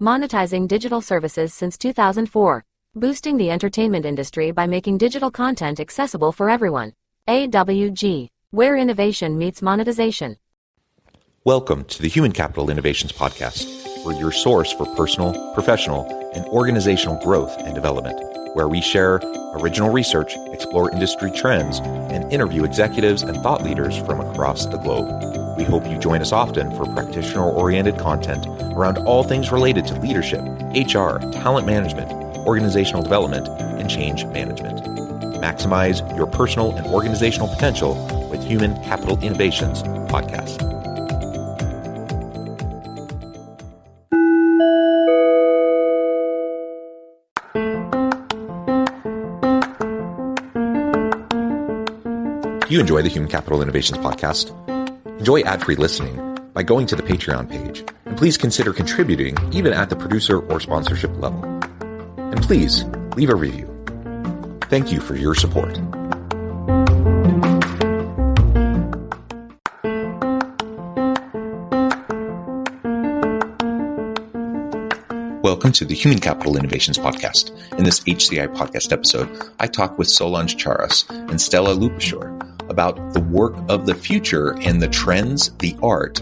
monetizing digital services since 2004, boosting the entertainment industry by making digital content accessible for everyone. AWG, where innovation meets monetization. Welcome to the Human Capital Innovations Podcast. We're your source for personal, professional, and organizational growth and development, where we share original research, explore industry trends, and interview executives and thought leaders from across the globe. We hope you join us often for practitioner-oriented content around all things related to leadership, HR, talent management, organizational development, and change management. Maximize your personal and organizational potential with Human Capital Innovations Podcast. If you enjoy the Human Capital Innovations Podcast, enjoy ad-free listening by going to the Patreon page, and please consider contributing even at the producer or sponsorship level. And please leave a review. Thank you for your support. Welcome to the Human Capital Innovations Podcast. In this HCI Podcast episode, I talk with Solange Charas and Stella Lupashore about the work of the future and the trends, the art,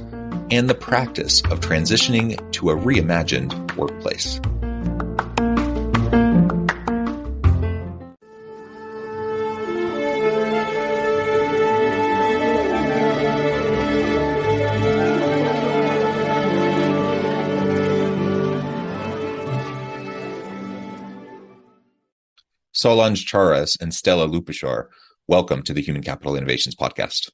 and the practice of transitioning to a reimagined workplace. Solange Charas and Stella Lupashore, welcome to the Human Capital Innovations Podcast.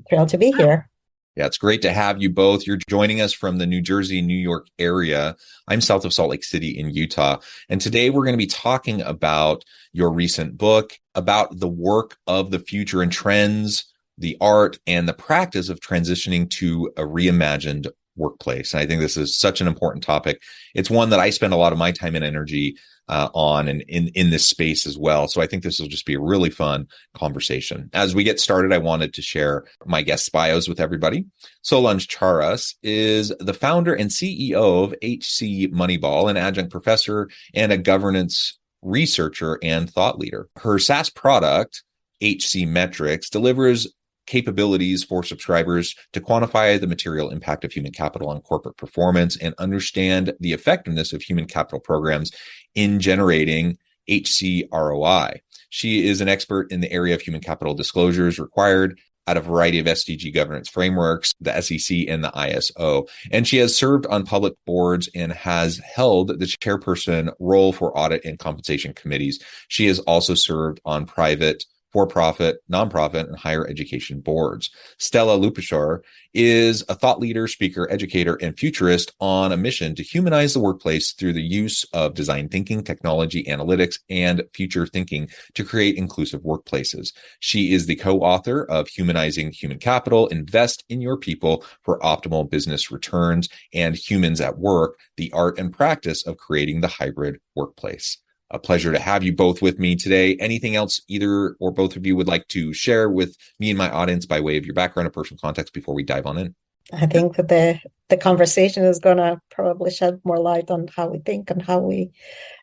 Thrilled to be here. Yeah, it's great to have you both. You're joining us from the New Jersey, New York area. I'm south of Salt Lake City in Utah. And today we're going to be talking about your recent book, about the work of the future and trends, the art, and the practice of transitioning to a reimagined workplace. And I think this is such an important topic. It's one that I spend a lot of my time and energy on and in this space as well. So I think this will just be a really fun conversation. As we get started, I wanted to share my guest bios with everybody. Solange Charas is the founder and CEO of HC Moneyball, an adjunct professor and a governance researcher and thought leader. Her SaaS product, HC Metrics, delivers capabilities for subscribers to quantify the material impact of human capital on corporate performance and understand the effectiveness of human capital programs in generating HCROI. She is an expert in the area of human capital disclosures required at a variety of SDG governance frameworks, the SEC and the ISO. And she has served on public boards and has held the chairperson role for audit and compensation committees. She has also served on private, for-profit, nonprofit, and higher education boards. Stella Lupashore is a thought leader, speaker, educator, and futurist on a mission to humanize the workplace through the use of design thinking, technology, analytics, and future thinking to create inclusive workplaces. She is the co-author of Humanizing Human Capital, Invest in Your People for Optimal Business Returns, and Humans at Work, the art and practice of creating the hybrid workplace. A pleasure to have you both with me today. Anything else either or both of you would like to share with me and my audience by way of your background or personal context before we dive on in? I think that the conversation is going to probably shed more light on how we think and how we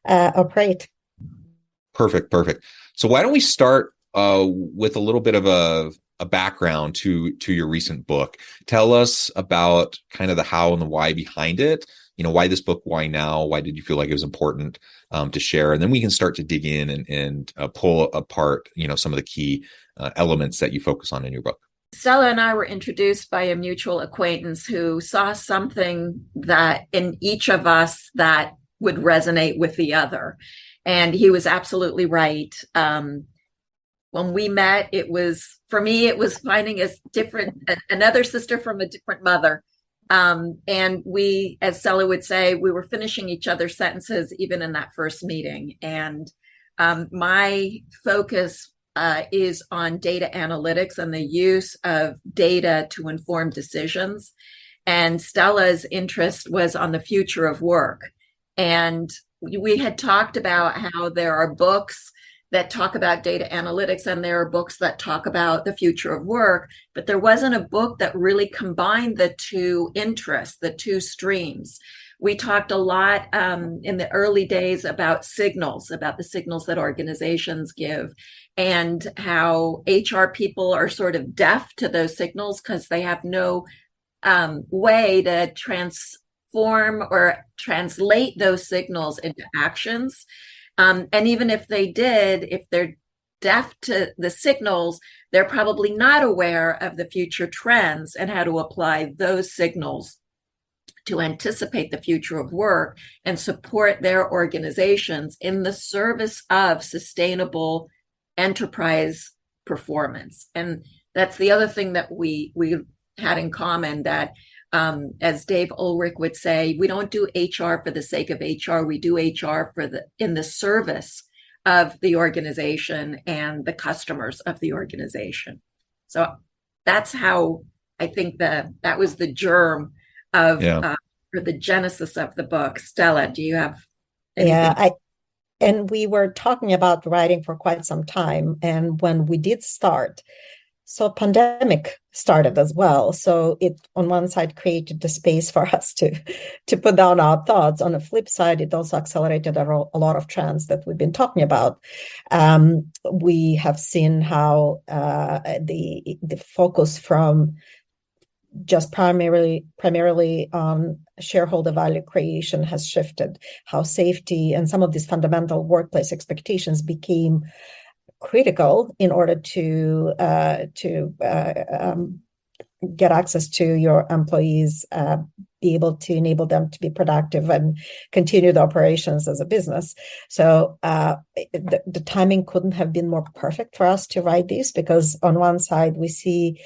operate. Perfect. So why don't we start with a little bit of a background to your recent book. Tell us about kind of the how and the why behind it. You know, why this book? Why now? Why did you feel like it was important to share? And then we can start to dig in and pull apart, some of the key elements that you focus on in your book. Stella and I were introduced by a mutual acquaintance who saw something that in each of us that would resonate with the other. And he was absolutely right. When we met, for me, it was finding another sister from a different mother. And we, as Stella would say, we were finishing each other's sentences even in that first meeting. And my focus is on data analytics and the use of data to inform decisions. And Stella's interest was on the future of work. And we had talked about how there are books that talk about data analytics, and there are books that talk about the future of work, but there wasn't a book that really combined the two interests, the two streams. we talked a lot in the early days about the signals that organizations give, and how HR people are sort of deaf to those signals because they have no way to transform or translate those signals into actions. And even if they did, if they're deaf to the signals, they're probably not aware of the future trends and how to apply those signals to anticipate the future of work and support their organizations in the service of sustainable enterprise performance. And that's the other thing that we had in common, that as Dave Ulrich would say, we don't do HR for the sake of HR. We do HR in the service of the organization and the customers of the organization. So that's how I think that was the germ of or the genesis of the book. Stella, do you have anything? And we were talking about writing for quite some time. And when we did start, so pandemic started as well. So it, on one side, created the space for us to put down our thoughts. On the flip side, it also accelerated a lot of trends that we've been talking about. We have seen how the focus from just primarily on shareholder value creation has shifted, how safety and some of these fundamental workplace expectations became critical in order to get access to your employees, be able to enable them to be productive and continue the operations as a business. So the timing couldn't have been more perfect for us to write this, because on one side we see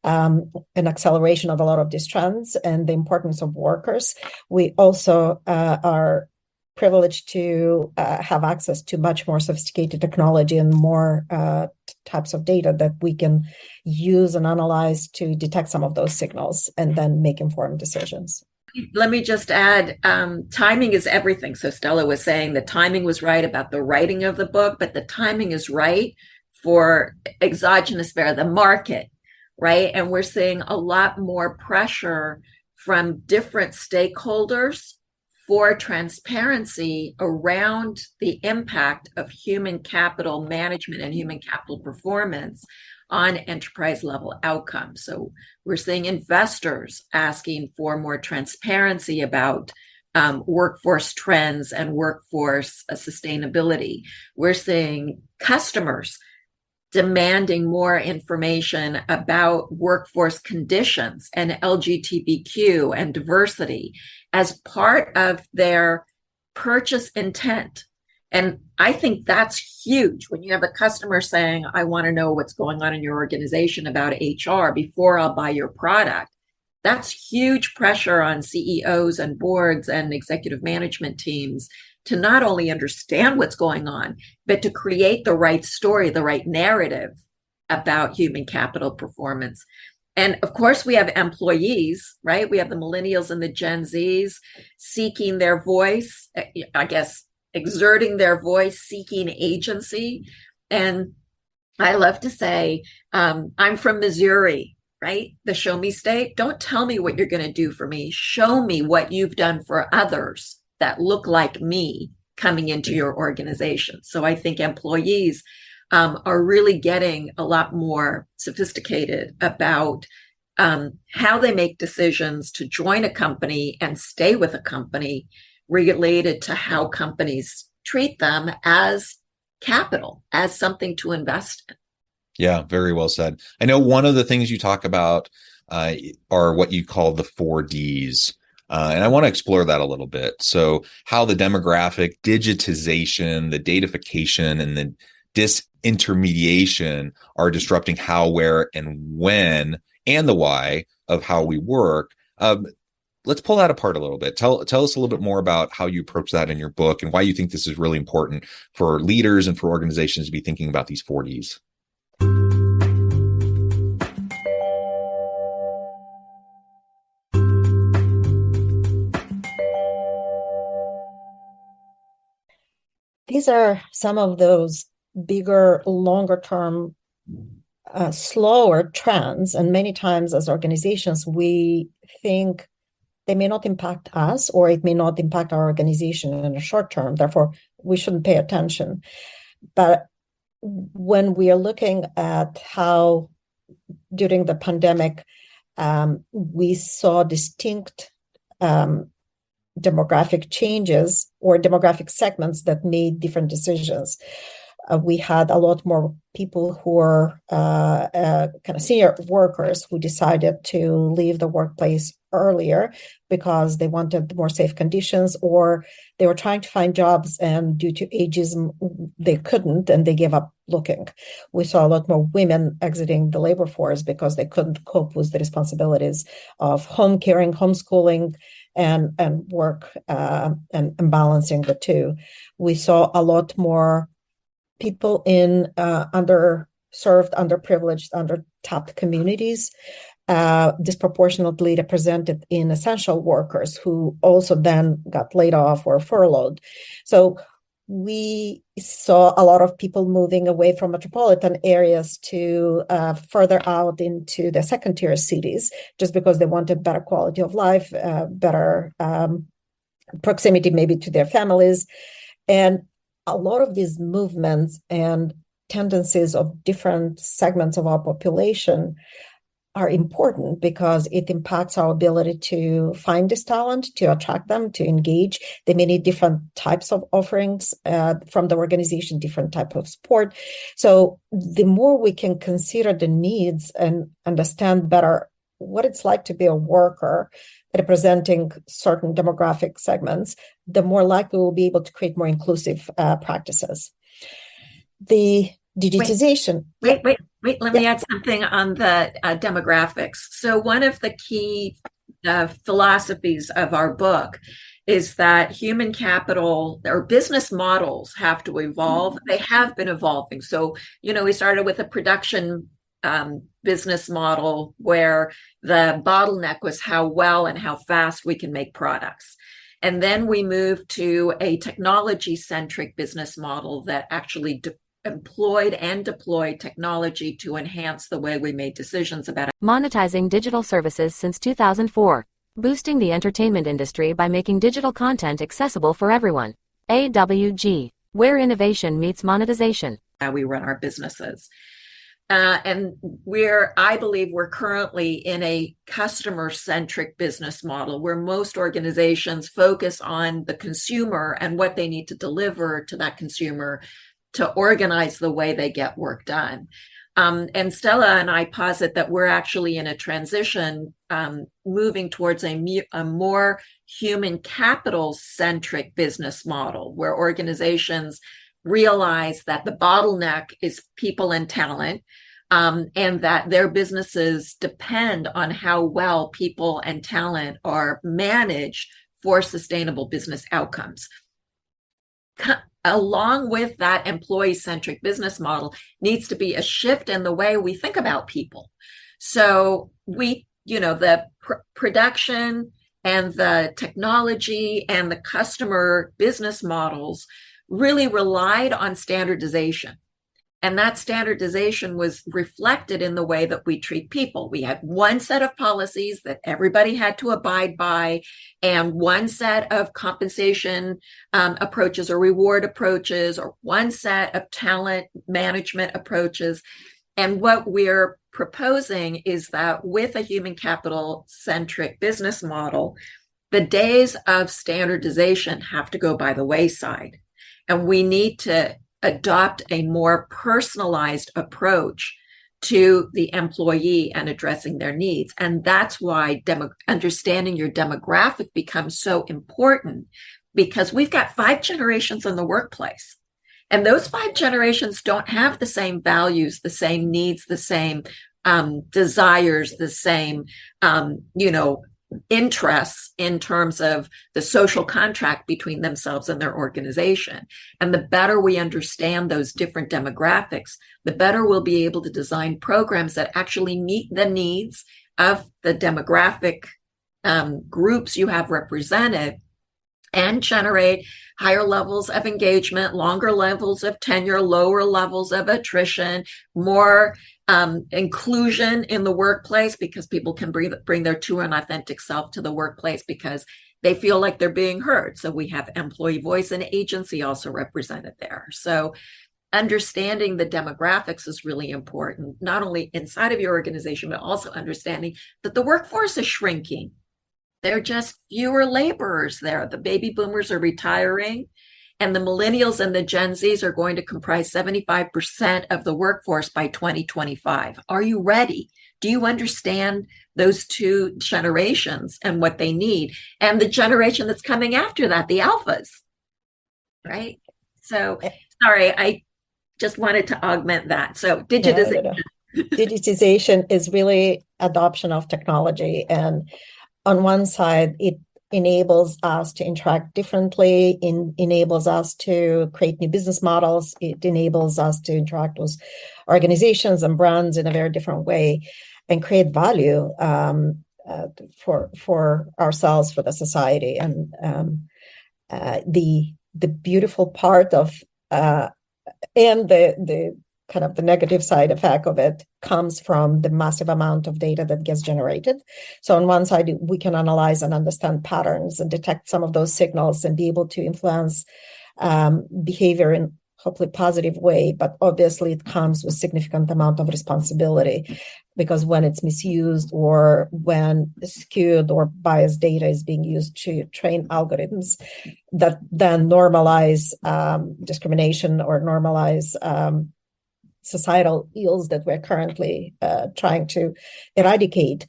an acceleration of a lot of these trends and the importance of workers. We also are privileged to have access to much more sophisticated technology and more types of data that we can use and analyze to detect some of those signals and then make informed decisions. Let me just add, timing is everything. So Stella was saying the timing was right about the writing of the book, but the timing is right for exogenous the market, right? And we're seeing a lot more pressure from different stakeholders for transparency around the impact of human capital management and human capital performance on enterprise level outcomes. So we're seeing investors asking for more transparency about workforce trends and workforce sustainability. We're seeing customers demanding more information about workforce conditions and LGBTQ and diversity as part of their purchase intent. And I think that's huge when you have a customer saying, I want to know what's going on in your organization about HR before I'll buy your product. That's huge pressure on CEOs and boards and executive management teams to not only understand what's going on, but to create the right story, the right narrative about human capital performance. And of course, we have employees, right? We have the millennials and the Gen Zs seeking their voice, I guess, exerting their voice, seeking agency. And I love to say, I'm from Missouri, right? The show me state. Don't tell me what you're going to do for me. Show me what you've done for others that look like me coming into your organization. So I think employees are really getting a lot more sophisticated about how they make decisions to join a company and stay with a company related to how companies treat them as capital, as something to invest in. Yeah, very well said. I know one of the things you talk about are what you call the 4Ds. And I want to explore that a little bit. So how the demographic, digitization, the datafication, and the disintermediation are disrupting how, where, and when, and the why of how we work. Let's pull that apart a little bit. Tell us a little bit more about how you approach that in your book and why you think this is really important for leaders and for organizations to be thinking about these 4Ds. These are some of those bigger, longer term, slower trends. And many times as organizations, we think they may not impact us, or it may not impact our organization in the short term. Therefore, we shouldn't pay attention. But when we are looking at how during the pandemic, we saw distinct demographic changes or demographic segments that made different decisions. We had a lot more people who were kind of senior workers who decided to leave the workplace earlier because they wanted more safe conditions, or they were trying to find jobs and due to ageism, they couldn't, and they gave up looking. We saw a lot more women exiting the labor force because they couldn't cope with the responsibilities of home caring, homeschooling, and work, and balancing the two. We saw a lot more people in underserved, underprivileged, undertapped communities, disproportionately represented in essential workers who also then got laid off or furloughed. So we saw a lot of people moving away from metropolitan areas to further out into the second-tier cities, just because they wanted better quality of life, better proximity maybe to their families. And a lot of these movements and tendencies of different segments of our population are important because it impacts our ability to find this talent, to attract them, to engage. They may need different types of offerings from the organization, different type of support. So the more we can consider the needs and understand better what it's like to be a worker representing certain demographic segments, the more likely we'll be able to create more inclusive practices. The digitization. Wait. Let me add something on the demographics. So one of the key philosophies of our book is that human capital or business models have to evolve. They have been evolving. So, we started with a production business model where the bottleneck was how well and how fast we can make products. And then we moved to a technology-centric business model that actually employed and deployed technology to enhance the way we made decisions about it. Monetizing digital services since 2004. Boosting the entertainment industry by making digital content accessible for everyone. AWG, where innovation meets monetization. How we run our businesses. And I believe we're currently in a customer-centric business model where most organizations focus on the consumer and what they need to deliver to that consumer to organize the way they get work done. And Stella and I posit that we're actually in a transition, moving towards a more human capital-centric business model where organizations realize that the bottleneck is people and talent, and that their businesses depend on how well people and talent are managed for sustainable business outcomes. Along with that employee-centric business model needs to be a shift in the way we think about people. So the production and the technology and the customer business models really relied on standardization. And that standardization was reflected in the way that we treat people. We had one set of policies that everybody had to abide by, and one set of compensation approaches or reward approaches, or one set of talent management approaches. And what we're proposing is that with a human capital centric business model, the days of standardization have to go by the wayside. And we need to adopt a more personalized approach to the employee and addressing their needs. And that's why understanding your demographic becomes so important, because we've got 5 generations in the workplace. And those 5 generations don't have the same values, the same needs, the same desires, the same, interests in terms of the social contract between themselves and their organization. And the better we understand those different demographics, the better we'll be able to design programs that actually meet the needs of the demographic groups you have represented and generate higher levels of engagement, longer levels of tenure, lower levels of attrition, more inclusion in the workplace, because people can bring their true and authentic self to the workplace because they feel like they're being heard. So we have employee voice and agency also represented there. So understanding the demographics is really important, not only inside of your organization, but also understanding that the workforce is shrinking. There are just fewer laborers there. The baby boomers are retiring, and the millennials and the Gen Zs are going to comprise 75% of the workforce by 2025. Are you ready? Do you understand those two generations and what they need? And the generation that's coming after that, the alphas, right? So, sorry, I just wanted to augment that. So digitization. Digitization is really adoption of technology. And on one side, it enables us to interact differently, enables us to create new business models. It enables us to interact with organizations and brands in a very different way and create value for ourselves, for the society. And the beautiful part of and the kind of the negative side effect of it comes from the massive amount of data that gets generated. So on one side, we can analyze and understand patterns and detect some of those signals and be able to influence behavior in hopefully positive way. But obviously, it comes with significant amount of responsibility, because when it's misused or when skewed or biased data is being used to train algorithms that then normalize discrimination or normalize societal ills that we're currently trying to eradicate,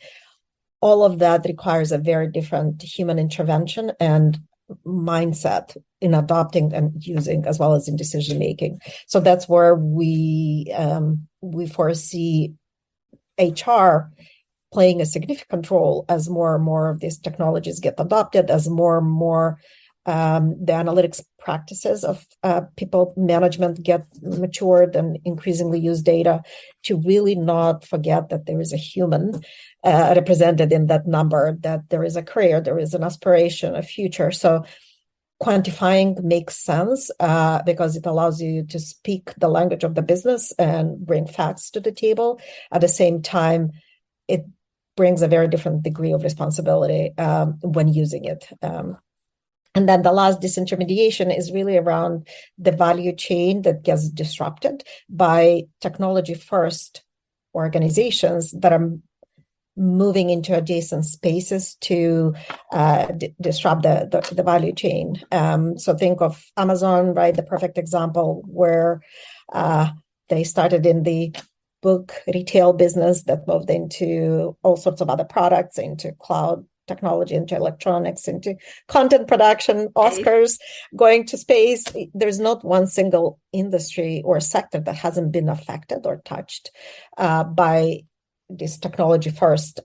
all of that requires a very different human intervention and mindset in adopting and using, as well as in decision making. So that's where we foresee HR playing a significant role as more and more of these technologies get adopted, as more and more the analytics practices of people management get matured and increasingly use data, to really not forget that there is a human represented in that number, that there is a career, there is an aspiration, a future. So quantifying makes sense because it allows you to speak the language of the business and bring facts to the table. At the same time, it brings a very different degree of responsibility when using it. And then the last disintermediation is really around the value chain that gets disrupted by technology-first organizations that are moving into adjacent spaces to disrupt the value chain. So think of Amazon, right? The perfect example, where they started in the book retail business that moved into all sorts of other products, into cloud technology, into electronics, into content production, Oscars, going to space. There's not one single industry or sector that hasn't been affected or touched by this technology first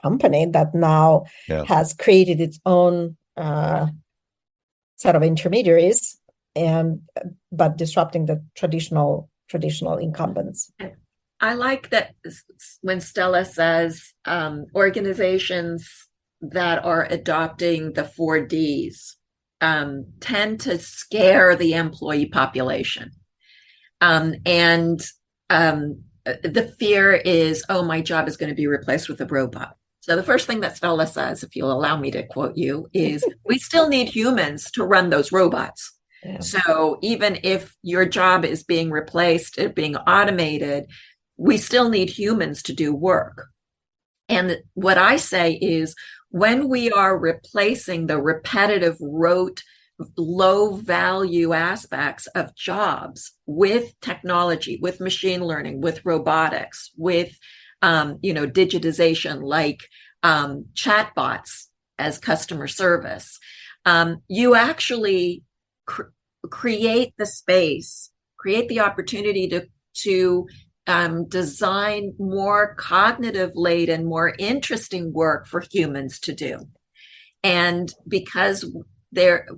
company that now has created its own set of intermediaries, but disrupting the traditional incumbents. I like that when Stella says organizations that are adopting the 4Ds tend to scare the employee population. And the fear is, oh, my job is going to be replaced with a robot. So the first thing that Stella says, if you'll allow me to quote you, is we still need humans to run those robots. Yeah. So even if your job is being replaced, being automated, we still need humans to do work. And what I say is, when we are replacing the repetitive, rote, low value aspects of jobs with technology, with machine learning, with robotics, with digitization, like chatbots as customer service, you actually create the space, create the opportunity to design more cognitive laden, more interesting work for humans to do. And because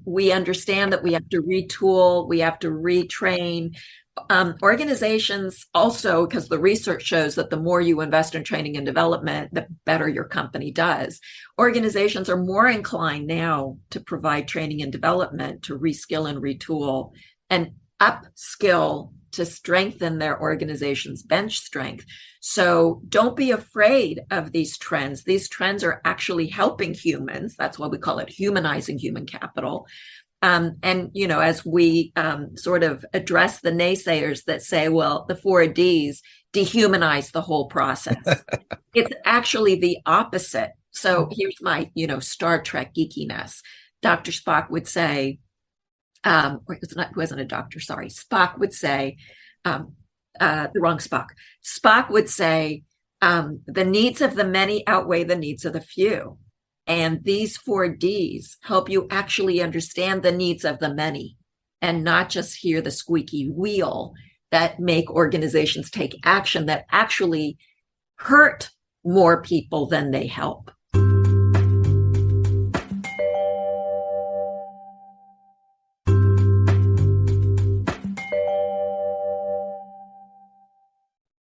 we understand that we have to retool, we have to retrain. Organizations also, because the research shows that the more you invest in training and development, the better your company does. Organizations are more inclined now to provide training and development, to reskill and retool and upskill to strengthen their organization's bench strength. So don't be afraid of these trends. These trends are actually helping humans. That's why we call it humanizing human capital. And, you know, as we sort of address the naysayers that say, well, the 4Ds dehumanize the whole process. It's actually the opposite. So here's my, you know, Star Trek geekiness. Dr. Spock would say, he wasn't a doctor, sorry. Spock would say, the wrong Spock. Spock would say, the needs of the many outweigh the needs of the few. And these 4Ds help you actually understand the needs of the many and not just hear the squeaky wheel that make organizations take action that actually hurt more people than they help.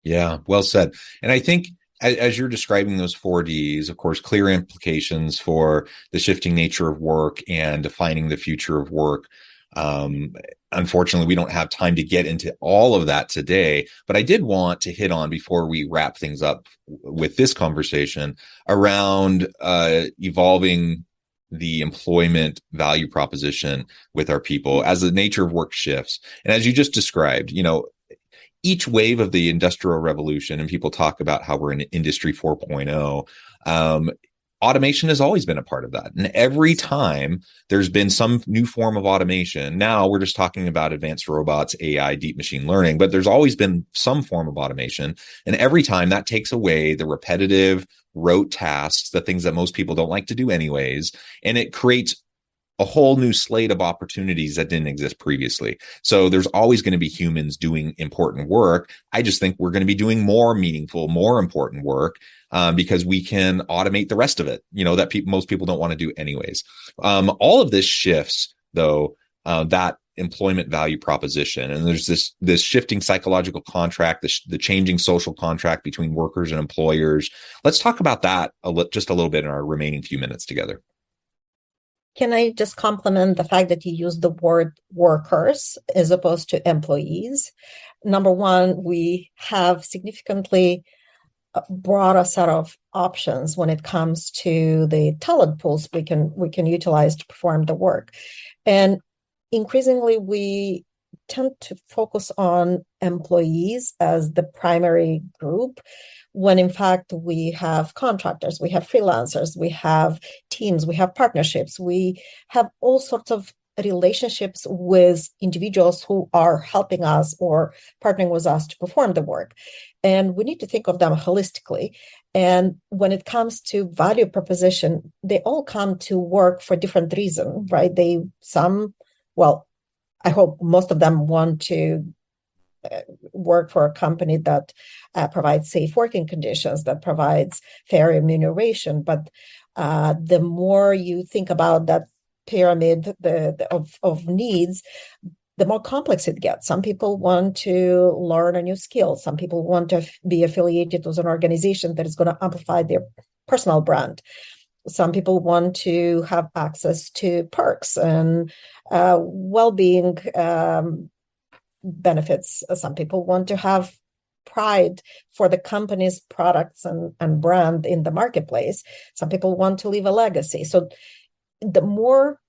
Yeah, well said. And I think as you're describing those 4Ds, of course, clear implications for the shifting nature of work and defining the future of work. Unfortunately, we don't have time to get into all of that today, but I did want to hit on, before we wrap things up with this conversation, around evolving the employment value proposition with our people as the nature of work shifts. And as you just described, you know, each wave of the industrial revolution, and people talk about how we're in industry 4.0, automation has always been a part of that. And every time there's been some new form of automation, now we're just talking about advanced robots, AI, deep machine learning, but there's always been some form of automation. And every time that takes away the repetitive, rote tasks, the things that most people don't like to do anyways, and it creates a whole new slate of opportunities that didn't exist previously. So there's always going to be humans doing important work. I just think we're going to be doing more meaningful, more important work because we can automate the rest of it, you know, that most people don't want to do anyways. All of this shifts, though, that employment value proposition. And there's this shifting psychological contract, the changing social contract between workers and employers. Let's talk about that just a little bit in our remaining few minutes together. Can I just compliment the fact that you use the word workers as opposed to employees? Number one, we have significantly broader set of options when it comes to the talent pools we can utilize to perform the work. And increasingly, we tend to focus on employees as the primary group, when in fact we have contractors, we have freelancers, we have teams, we have partnerships, we have all sorts of relationships with individuals who are helping us or partnering with us to perform the work. And we need to think of them holistically. And when it comes to value proposition, they all come to work for different reasons, right? I hope most of them want to work for a company that provides safe working conditions, that provides fair remuneration. But the more you think about that pyramid of needs, the more complex it gets. Some people want to learn a new skill. Some people want to be affiliated with an organization that is going to amplify their personal brand. Some people want to have access to perks and well-being benefits. Some people want to have pride for the company's products and brand in the marketplace. Some people want to leave a legacy. So the more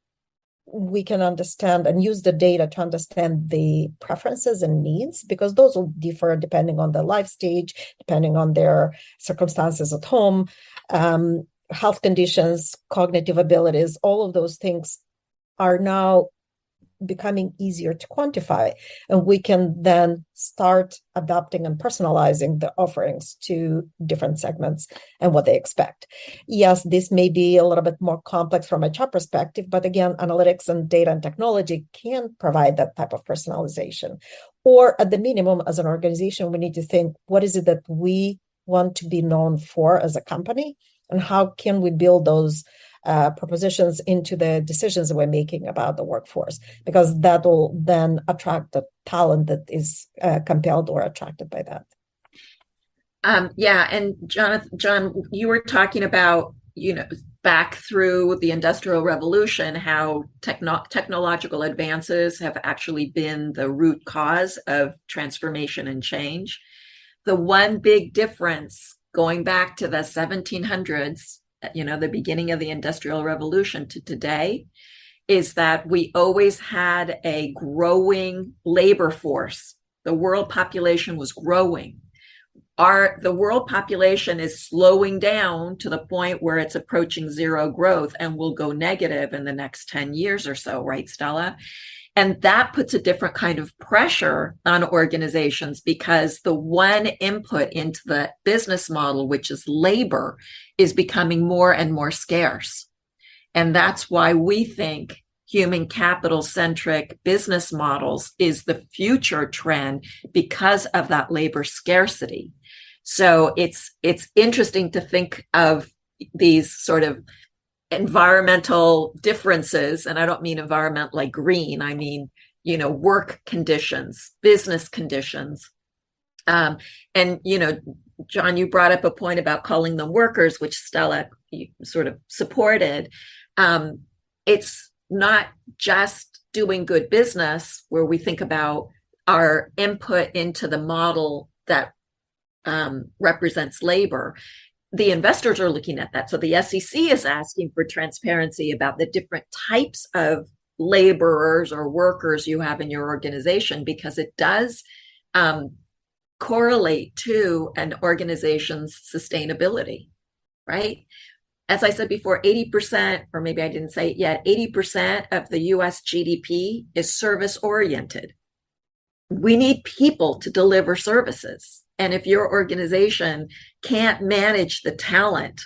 we can understand and use the data to understand the preferences and needs, because those will differ depending on their life stage, depending on their circumstances at home, health conditions, cognitive abilities, all of those things are now becoming easier to quantify, and we can then start adapting and personalizing the offerings to different segments and what they expect. Yes, this may be a little bit more complex from a HR perspective, but again, analytics and data and technology can provide that type of personalization. Or at the minimum, as an organization, we need to think, what is it that we want to be known for as a company, and how can we build those propositions into the decisions that we're making about the workforce, because that will then attract the talent that is compelled or attracted by that. And John, you were talking about, back through the Industrial Revolution, how technological advances have actually been the root cause of transformation and change. The one big difference going back to the 1700s, the beginning of the Industrial Revolution to today, is that we always had a growing labor force. The world population was growing. The world population is slowing down to the point where it's approaching zero growth and will go negative in the next 10 years or so, right, Stella? And that puts a different kind of pressure on organizations, because the one input into the business model, which is labor, is becoming more and more scarce. And that's why we think human capital centric business models is the future trend, because of that labor scarcity. So it's interesting to think of these sort of environmental differences. And I don't mean environment like green. I mean, work conditions, business conditions. And, John, you brought up a point about calling them workers, which Stella sort of supported. It's not just doing good business where we think about our input into the model that represents labor. The investors are looking at that. So the SEC is asking for transparency about the different types of laborers or workers you have in your organization, because it does correlate to an organization's sustainability, right? As I said before, 80%, or maybe I didn't say it yet, 80% of the US GDP is service oriented. We need people to deliver services. And if your organization can't manage the talent,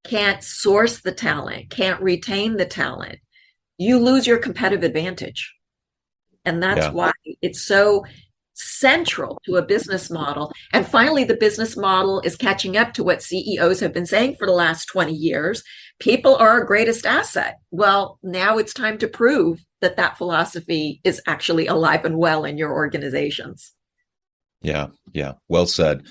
can't source the talent, can't retain the talent, you lose your competitive advantage. And that's why it's so central to a business model. And finally, the business model is catching up to what CEOs have been saying for the last 20 years. People are our greatest asset. Well, now it's time to prove that that philosophy is actually alive and well in your organizations. Yeah. Well said.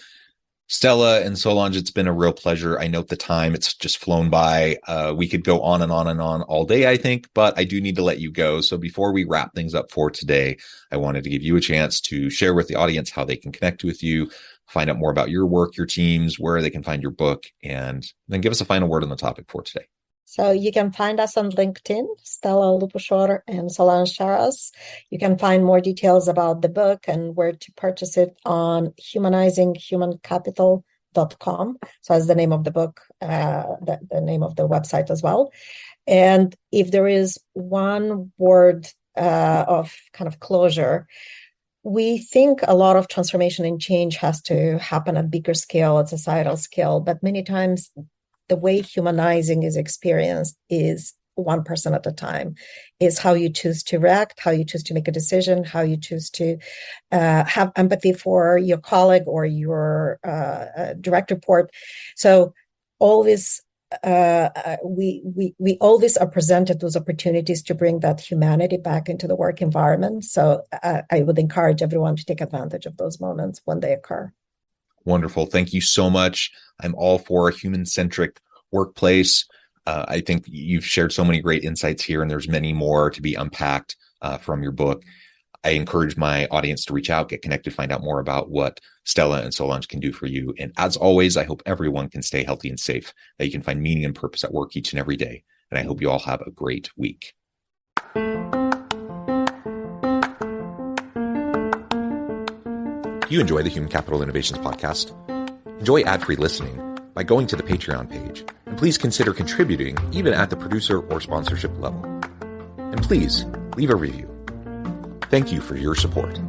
Stella and Solange, it's been a real pleasure. I note the time, it's just flown by. We could go on and on and on all day, I think, but I do need to let you go. So before we wrap things up for today, I wanted to give you a chance to share with the audience how they can connect with you, find out more about your work, your teams, where they can find your book, and then give us a final word on the topic for today. So you can find us on LinkedIn, Stella Lupushor and Solange Charas. You can find more details about the book and where to purchase it on humanizinghumancapital.com. So that's the name of the book, the name of the website as well. And if there is one word of kind of closure, we think a lot of transformation and change has to happen at bigger scale, at societal scale, but many times the way humanizing is experienced is one person at a time, is how you choose to react, how you choose to make a decision, how you choose to have empathy for your colleague or your direct report. So always, we always are presented those opportunities to bring that humanity back into the work environment. So I would encourage everyone to take advantage of those moments when they occur. Wonderful. Thank you so much. I'm all for a human-centric workplace. I think you've shared so many great insights here, and there's many more to be unpacked from your book. I encourage my audience to reach out, get connected, find out more about what Stella and Solange can do for you. And as always, I hope everyone can stay healthy and safe, that you can find meaning and purpose at work each and every day. And I hope you all have a great week. If you enjoy the Human Capital Innovations podcast, enjoy ad-free listening by going to the Patreon page, and please consider contributing even at the producer or sponsorship level. And please leave a review. Thank you for your support.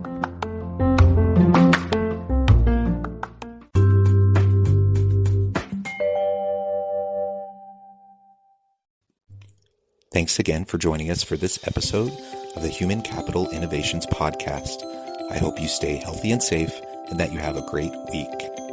Thanks again for joining us for this episode of the Human Capital Innovations podcast. I hope you stay healthy and safe and that you have a great week.